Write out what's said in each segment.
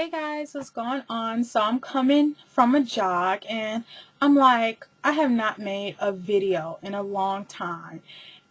Hey guys, what's going on? So I'm coming from a jog and I'm like, I have not made a video in a long time.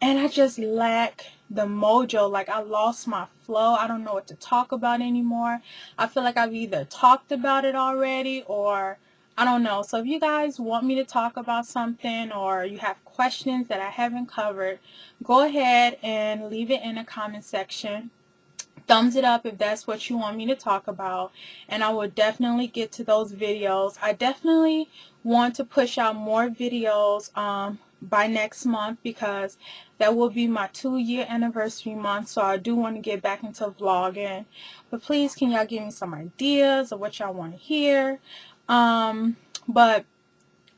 And I just lack the mojo. Like I lost my flow. I don't know what to talk about anymore. I feel like I've either talked about it already or I don't know. So if you guys want me to talk about something or you have questions that I haven't covered, go ahead and leave it in the comment section. Thumbs it up if that's what you want me to talk about, and I will definitely get to those videos. I definitely want to push out more videos by next month because that will be my 2-year anniversary month, so I do want to get back into vlogging. But please, can y'all give me some ideas of what y'all want to hear? But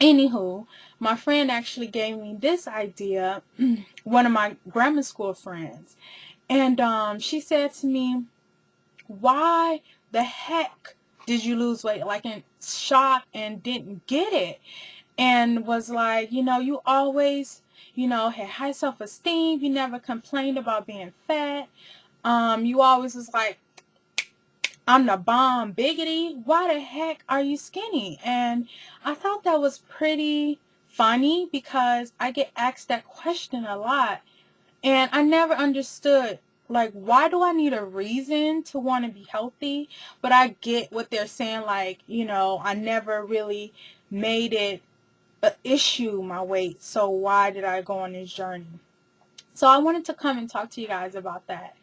anywho, my friend actually gave me this idea, one of my grammar school friends. And she said to me, why the heck did you lose weight? Like in shock and didn't get it. And was like, you always, had high self-esteem. You never complained about being fat. You always was like, I'm the bomb biggity. Why the heck are you skinny? And I thought that was pretty funny because I get asked that question a lot. And I never understood, like, why do I need a reason to want to be healthy? But I get what they're saying, like, I never really made it an issue, my weight. So why did I go on this journey? So I wanted to come and talk to you guys about that.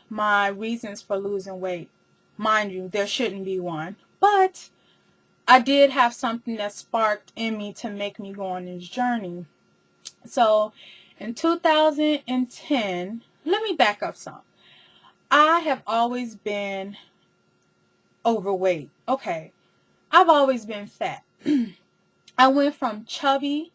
My reasons for losing weight. Mind you, there shouldn't be one. But I did have something that sparked in me to make me go on this journey. So in 2010, let me back up some. I have always been overweight. Okay. I've always been fat. I went from chubby,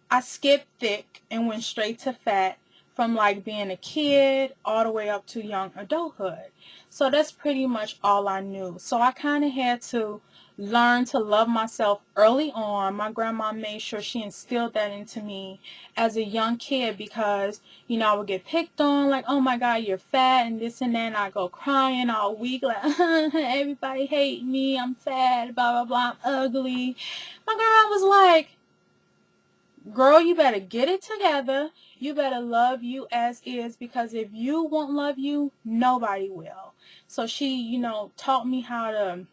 I skipped thick and went straight to fat from like being a kid all the way up to young adulthood. So that's pretty much all I knew. So I kind of had to learn to love myself early on. My grandma made sure she instilled that into me as a young kid because, I would get picked on like, oh my God, you're fat and this and that. And I go crying all week like, everybody hate me. I'm fat, blah, blah, blah. I'm ugly. My grandma was like, girl, you better get it together. You better love you as is because if you won't love you, nobody will. So she, taught me how to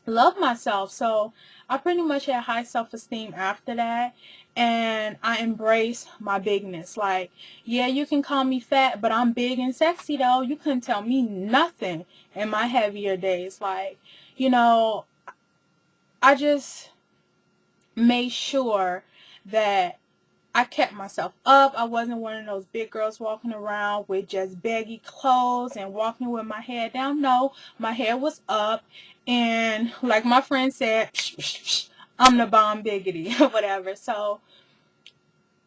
love myself. So I pretty much had high self-esteem after that. And I embraced my bigness. Like, yeah, you can call me fat, but I'm big and sexy though. You couldn't tell me nothing in my heavier days. Like, I just made sure that I kept myself up. I wasn't one of those big girls walking around with just baggy clothes and walking with my hair down. No, my hair was up. And like my friend said, psh, psh, psh, I'm the bomb biggity or whatever. So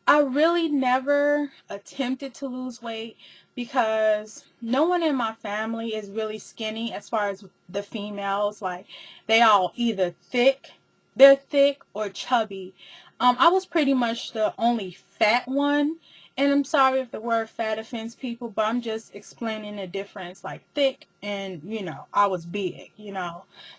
I really never attempted to lose weight because no one in my family is really skinny as far as the females. Like they all either they're thick or chubby. I was pretty much the only fat one. And I'm sorry if the word fat offends people, but I'm just explaining the difference, like thick and, I was big.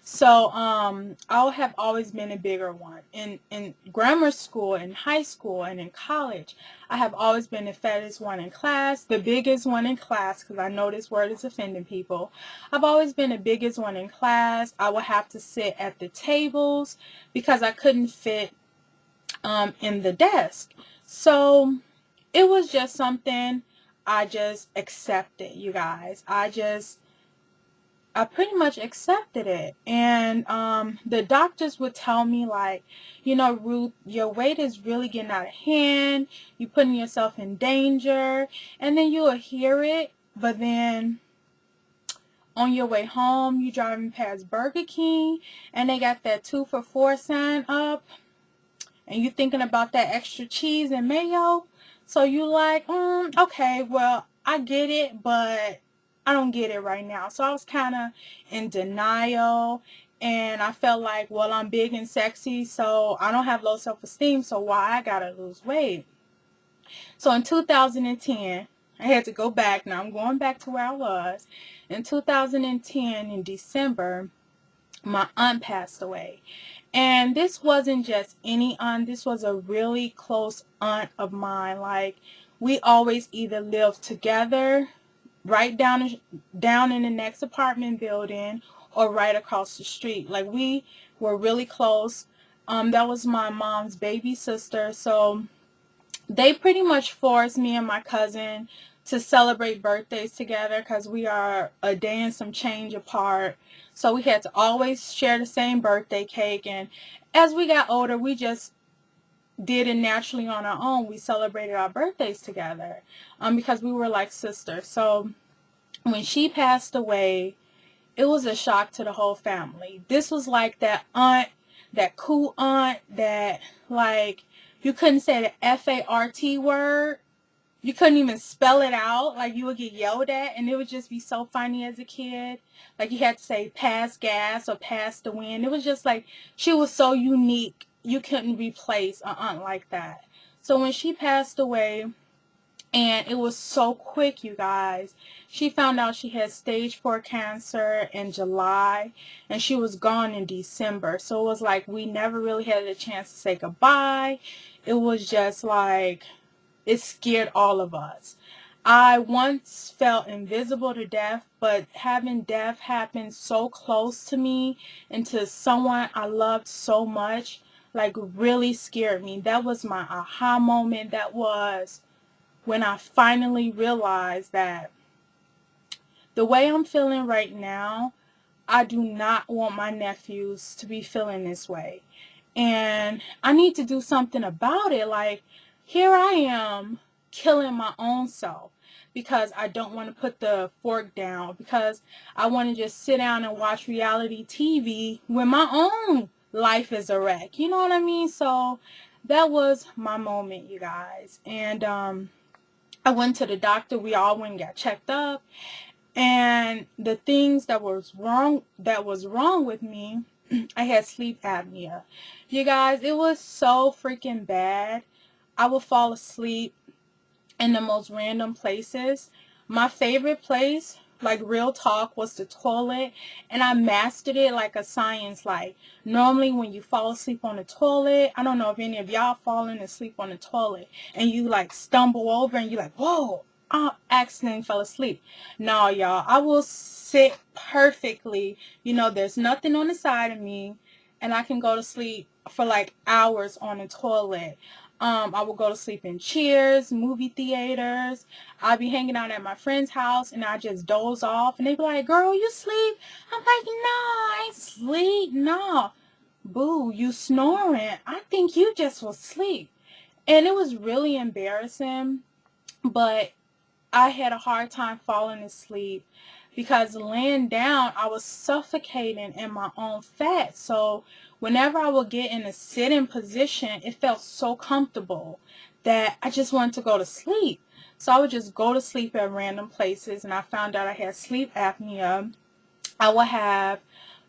So, I have always been a bigger one. In grammar school, in high school, and in college, I have always been the fattest one in class, the biggest one in class, because I know this word is offending people. I've always been the biggest one in class. I would have to sit at the tables because I couldn't fit in the desk. So it was just something I just accepted, you guys. I pretty much accepted it. And the doctors would tell me like, Ruth, your weight is really getting out of hand. You're putting yourself in danger. And then you will hear it, but then on your way home, you driving past Burger King and they got that 2 for $4 sign up. And you thinking about that extra cheese and mayo. So you like, okay, well, I get it, but I don't get it right now. So I was kind of in denial. And I felt like, well, I'm big and sexy, so I don't have low self-esteem, so why I gotta lose weight? So in 2010, I had to go back. Now I'm going back to where I was. In 2010, in December, my aunt passed away. And this wasn't just any aunt, this was a really close aunt of mine. Like, we always either lived together right down in the next apartment building or right across the street. Like, we were really close. That was my mom's baby sister. So they pretty much forced me and my cousin to celebrate birthdays together because we are a day and some change apart. So we had to always share the same birthday cake. And as we got older, we just did it naturally on our own. We celebrated our birthdays together because we were like sisters. So when she passed away, it was a shock to the whole family. This was like that aunt, that cool aunt that, like, you couldn't say the F-A-R-T word. You couldn't even spell it out. Like, you would get yelled at, and it would just be so funny as a kid. Like, you had to say pass gas or pass the wind. It was just like, she was so unique. You couldn't replace an aunt like that. So when she passed away, and it was so quick, you guys. She found out she had stage 4 cancer in July, and she was gone in December. So it was like we never really had a chance to say goodbye. It was just like, it scared all of us. I once felt invisible to death, but having death happen so close to me and to someone I loved so much, like, really scared me. That was my aha moment. That was when I finally realized that the way I'm feeling right now, I do not want my nephews to be feeling this way. And I need to do something about it. Like, here I am killing my own self because I don't want to put the fork down, because I want to just sit down and watch reality TV when my own life is a wreck. You know what I mean? So that was my moment, you guys. And I went to the doctor. We all went and got checked up. And the things that was wrong with me, I had sleep apnea. You guys, it was so freaking bad. I would fall asleep in the most random places. My favorite place, like, real talk, was the toilet, and I mastered it like a science. Like, normally when you fall asleep on the toilet, I don't know if any of y'all fallen asleep on the toilet and you like stumble over and you like, whoa, I accidentally fell asleep. No, y'all, I will sit perfectly. There's nothing on the side of me, and I can go to sleep for like hours on the toilet. I would go to sleep in chairs, movie theaters. I'd be hanging out at my friend's house, and I just doze off. And they'd be like, girl, you sleep? I'm like, no, I ain't sleep. No. Boo, you snoring. I think you just was asleep. And it was really embarrassing, but I had a hard time falling asleep because laying down, I was suffocating in my own fat. So whenever I would get in a sitting position, it felt so comfortable that I just wanted to go to sleep. So I would just go to sleep at random places, and I found out I had sleep apnea. I would have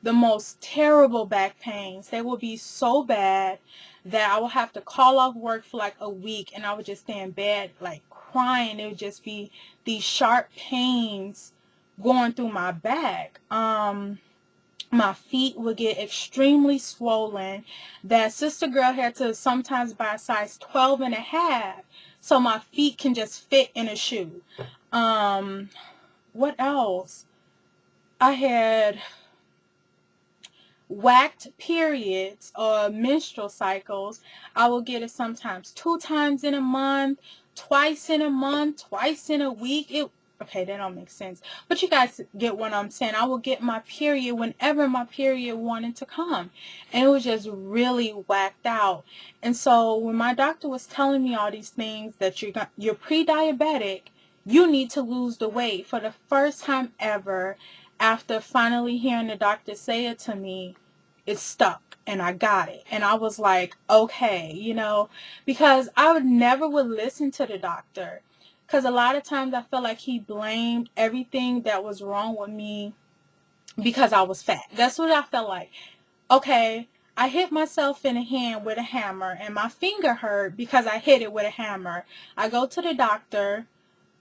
the most terrible back pains. They would be so bad that I would have to call off work for like a week, and I would just stay in bed like crying. It would just be these sharp pains going through my back. My feet would get extremely swollen. That sister girl had to sometimes buy a size 12 and a half so my feet can just fit in a shoe. What else? I had whacked periods or menstrual cycles. I will get it sometimes 2 times in a month, twice in a month, twice in a week. Okay, that don't make sense. But you guys get what I'm saying. I will get my period whenever my period wanted to come. And it was just really whacked out. And so when my doctor was telling me all these things, that you're pre-diabetic, you need to lose the weight, for the first time ever, after finally hearing the doctor say it to me, it stuck and I got it. And I was like, okay, because I would never listen to the doctor. Because a lot of times I felt like he blamed everything that was wrong with me because I was fat. That's what I felt like. Okay, I hit myself in the hand with a hammer and my finger hurt because I hit it with a hammer. I go to the doctor.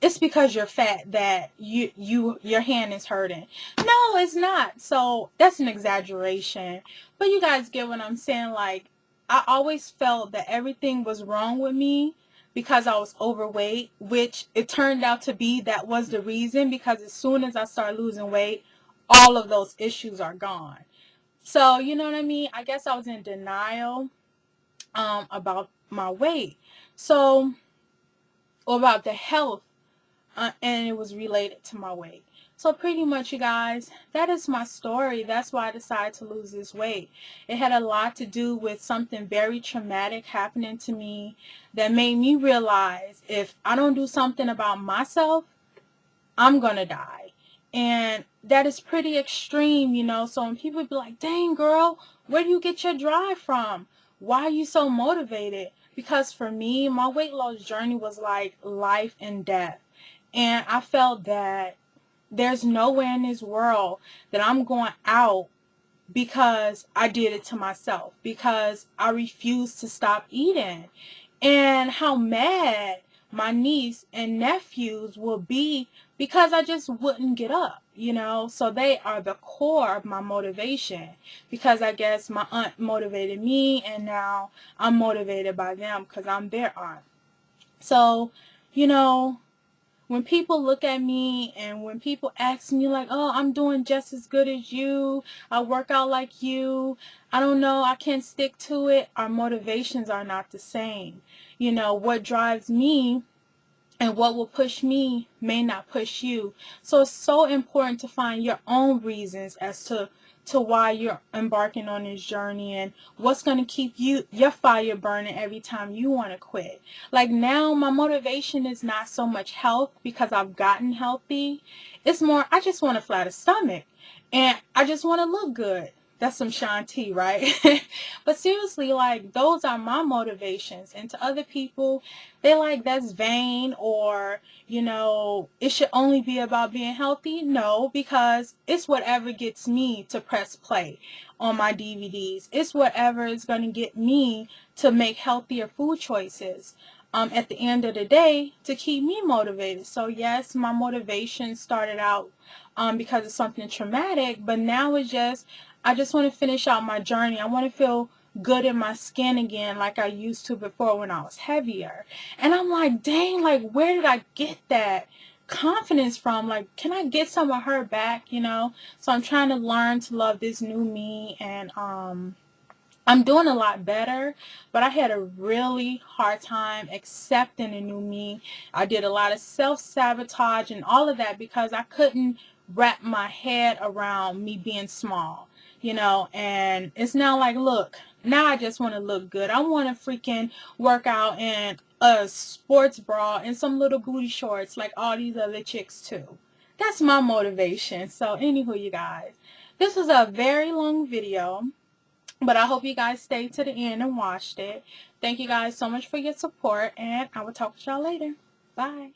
it's because you're fat that your hand is hurting. No, it's not. So that's an exaggeration. But you guys get what I'm saying? Like, I always felt that everything was wrong with me because I was overweight, which it turned out to be that was the reason, because as soon as I started losing weight, all of those issues are gone. So, you know what I mean? I guess I was in denial about my weight. So, or about the health, and it was related to my weight. So pretty much, you guys, that is my story. That's why I decided to lose this weight. It had a lot to do with something very traumatic happening to me that made me realize if I don't do something about myself, I'm gonna die. And that is pretty extreme, you know. So when people be like, dang girl, where do you get your drive from? Why are you so motivated? Because for me, my weight loss journey was like life and death. And I felt that there's nowhere in this world that I'm going out because I did it to myself, because I refused to stop eating. And how mad my niece and nephews will be because I just wouldn't get up, you know. So they are the core of my motivation, because I guess my aunt motivated me, and now I'm motivated by them because I'm their aunt. So, you know, when people look at me and when people ask me like, oh, I'm doing just as good as you, I work out like you, I don't know, I can't stick to it, our motivations are not the same. You know, what drives me and what will push me may not push you. So it's so important to find your own reasons as to why you're embarking on this journey, and what's going to keep your fire burning every time you want to quit. Like now, my motivation is not so much health because I've gotten healthy. It's more, I just want a flatter stomach and I just want to look good. That's some Shanti, right? But seriously, like, those are my motivations. And to other people, they like, that's vain, or, you know, it should only be about being healthy. No, because it's whatever gets me to press play on my DVDs. It's whatever is going to get me to make healthier food choices. At the end of the day, to keep me motivated. So yes, my motivation started out because of something traumatic, but now it's just, I just want to finish out my journey. I want to feel good in my skin again like I used to before when I was heavier. And I'm like, dang, like, where did I get that confidence from? Like, can I get some of her back, you know? So I'm trying to learn to love this new me, and I'm doing a lot better, but I had a really hard time accepting the new me. I did a lot of self-sabotage and all of that because I couldn't wrap my head around me being small, you know. And it's now like, look, now I just want to look good. I want to freaking work out in a sports bra and some little booty shorts like all these other chicks too. That's my motivation. So anywho, you guys, this was a very long video, but I hope you guys stayed to the end and watched it. Thank you guys so much for your support, and I will talk to y'all later. Bye.